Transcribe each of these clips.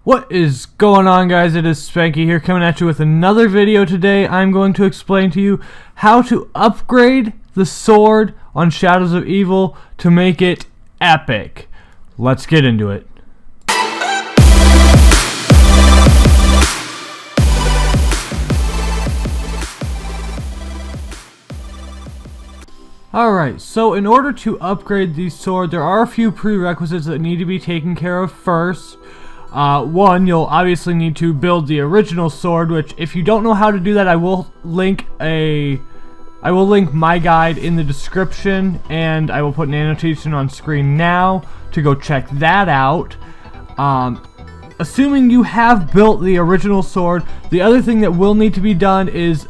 What is going on, guys? It is Spanky here, coming at you with another video. Today I'm going to explain to you how to upgrade the sword on Shadows of Evil to make it epic. Let's get into it. Alright, so in order to upgrade the sword, there are a few prerequisites that need to be taken care of first. One, you'll obviously need to build the original sword, which if you don't know how to do that, I will link my guide in the description, and I will put an annotation on screen now to go check that out. Assuming you have built the original sword, the other thing that will need to be done is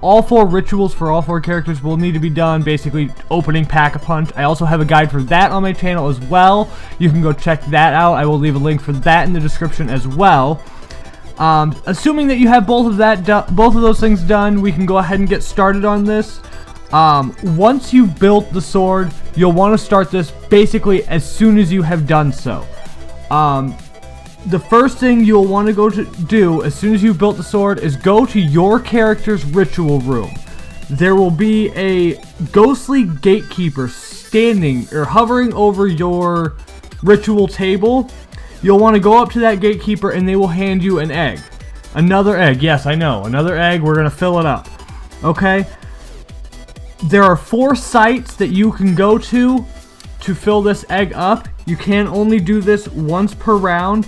all 4 rituals for all 4 characters will need to be done, basically opening Pack-a-Punch. I also have a guide for that on my channel as well. You can go check that out. I will leave a link for that in the description as well. Assuming that you have both of those things done, we can go ahead and get started on this. Once you've built the sword, you'll want to start this basically as soon as you have done so. The first thing you'll want to go to do as soon as you've built the sword is go to your character's ritual room. There will be a ghostly gatekeeper standing or hovering over your ritual table. You'll want to go up to that gatekeeper and they will hand you an egg. Another egg, yes, I know, another egg. We're going to fill it up. Okay? There are 4 sites that you can go to fill this egg up. You can only do this once per round.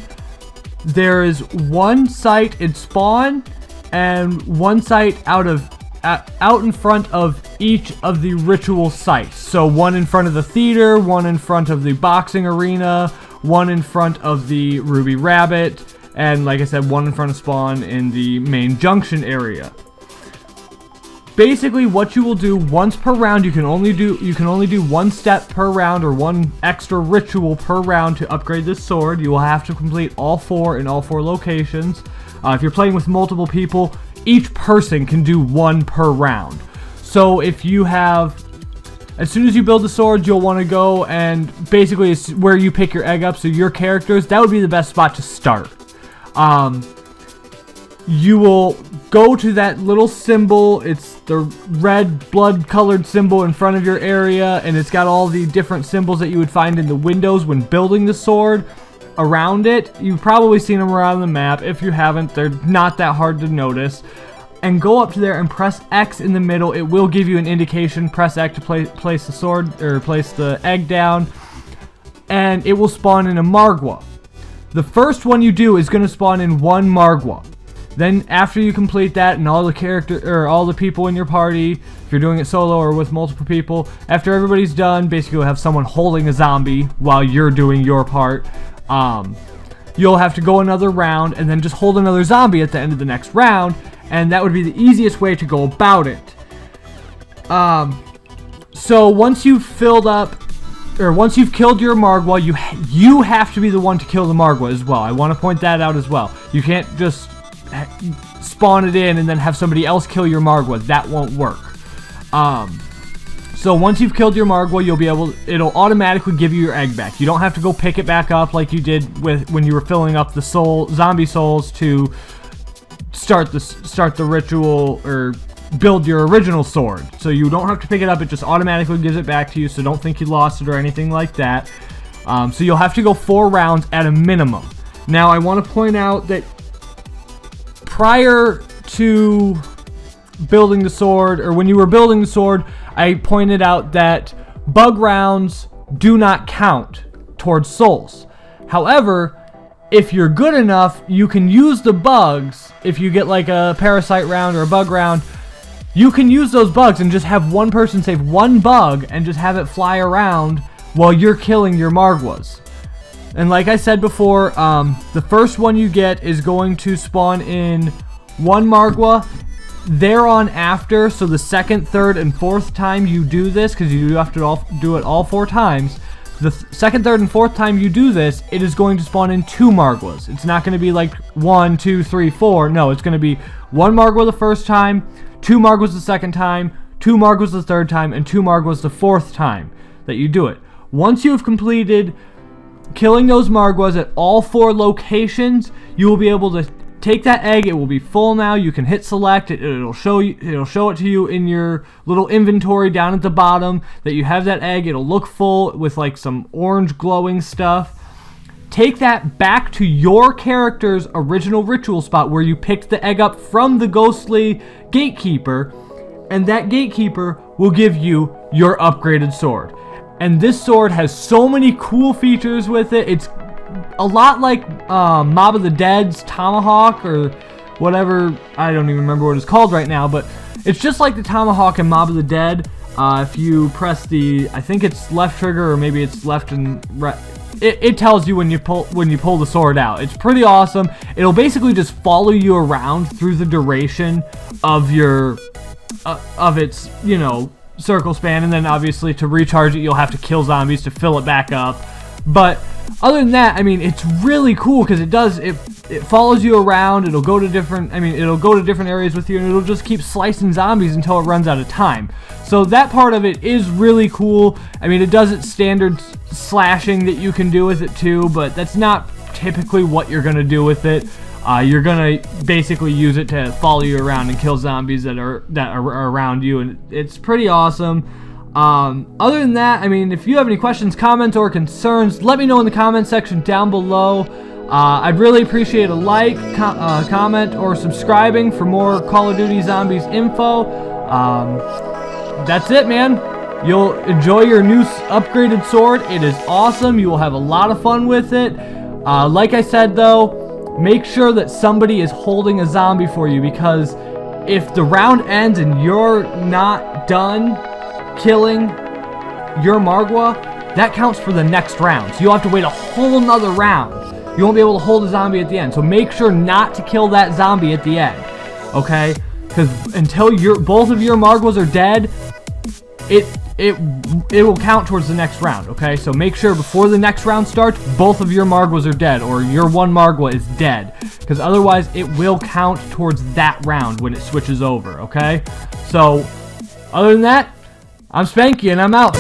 There is 1 site in spawn and 1 site out in front of each of the ritual sites. So 1 in front of the theater, 1 in front of the boxing arena, 1 in front of the Ruby Rabbit, and like I said, 1 in front of spawn in the main junction area. Basically, what you will do once per round, you can only do 1 step per round or 1 extra ritual per round to upgrade this sword. You will have to complete all 4 in all 4 locations. If you're playing with multiple people, each person can do 1 per round. So if you have, as soon as you build the sword, you'll want to go and basically it's where you pick your egg up. So your characters, that would be the best spot to start. You will go to that little symbol. It's the red blood colored symbol in front of your area, and it's got all the different symbols that you would find in the windows when building the sword around it. You've probably seen them around the map. If you haven't, they're not that hard to notice. And go up to there and press X in the middle. It will give you an indication. Press X to place the sword or place the egg down, and it will spawn in a Margwa. The first one you do is going to spawn in 1 Margwa. Then after you complete that and all the people in your party, if you're doing it solo or with multiple people, after everybody's done, basically you'll have someone holding a zombie while you're doing your part. You'll have to go another round and then just hold another zombie at the end of the next round, and that would be the easiest way to go about it. So once you've filled up, or once you've killed your Margwa, you have to be the one to kill the Margwa as well. I want to point that out as well. You can't just spawn it in and then have somebody else kill your Margwa. That won't work. So once you've killed your Margwa, it'll automatically give you your egg back. You don't have to go pick it back up like you did when you were filling up the zombie souls to start the ritual or build your original sword. So you don't have to pick it up, it just automatically gives it back to you, so don't think you lost it or anything like that. So you'll have to go 4 rounds at a minimum. Now I want to point out that prior to building the sword, or when you were building the sword, I pointed out that bug rounds do not count towards souls. However, if you're good enough, you can use the bugs. If you get like a parasite round or a bug round, you can use those bugs and just have one person save 1 bug and just have it fly around while you're killing your Margwas. And like I said before, the first one you get is going to spawn in 1 Margwa. Thereon after, so the 2nd, 3rd, and 4th time you do this, because you do have to do it all 4 times, the 2nd, 3rd, and 4th time you do this, it is going to spawn in 2 Margwas. It's not going to be like 1, 2, 3, 4. No, it's going to be 1 Margwa the first time, 2 Margwas the second time, 2 Margwas the third time, and 2 Margwas the 4th time that you do it. Once you have completed killing those Margwas at all 4 locations, you will be able to take that egg. It will be full now. You can hit select. It'll show it to you in your little inventory down at the bottom that you have that egg. It'll look full with like some orange glowing stuff. Take that back to your character's original ritual spot where you picked the egg up from the ghostly gatekeeper, and that gatekeeper will give you your upgraded sword. And this sword has so many cool features with it. It's a lot like Mob of the Dead's Tomahawk, or whatever, I don't even remember what it's called right now, but it's just like the Tomahawk in Mob of the Dead. If you press I think it's left trigger, or maybe it's left and right, it tells you when you pull the sword out. It's pretty awesome. It'll basically just follow you around through the duration of your of its, you know, circle span, and then obviously to recharge it you'll have to kill zombies to fill it back up. But other than that, I mean, it's really cool because it follows you around. It'll go to different areas with you, and it'll just keep slicing zombies until it runs out of time. So that part of it is really cool. I mean, it does its standard slashing that you can do with it too, but that's not typically what you're gonna do with it. You're gonna basically use it to follow you around and kill zombies that are around you, and it's pretty awesome. Other than that, I mean, if you have any questions, comments, or concerns, let me know in the comment section down below. I'd really appreciate a like, comment, or subscribing for more Call of Duty Zombies info. That's it, man. You'll enjoy your new upgraded sword. It is awesome. You will have a lot of fun with it. Like I said, though, make sure that somebody is holding a zombie for you, because if the round ends and you're not done killing your Margwa, that counts for the next round. So you'll have to wait a whole nother round. You won't be able to hold a zombie at the end. So make sure not to kill that zombie at the end, okay? Because until both of your Margwas are dead, it will count towards the next round, okay? So make sure before the next round starts, both of your Margwas are dead, or your one Margwa is dead, because otherwise it will count towards that round when it switches over, okay? So other than that, I'm Spanky, and I'm out.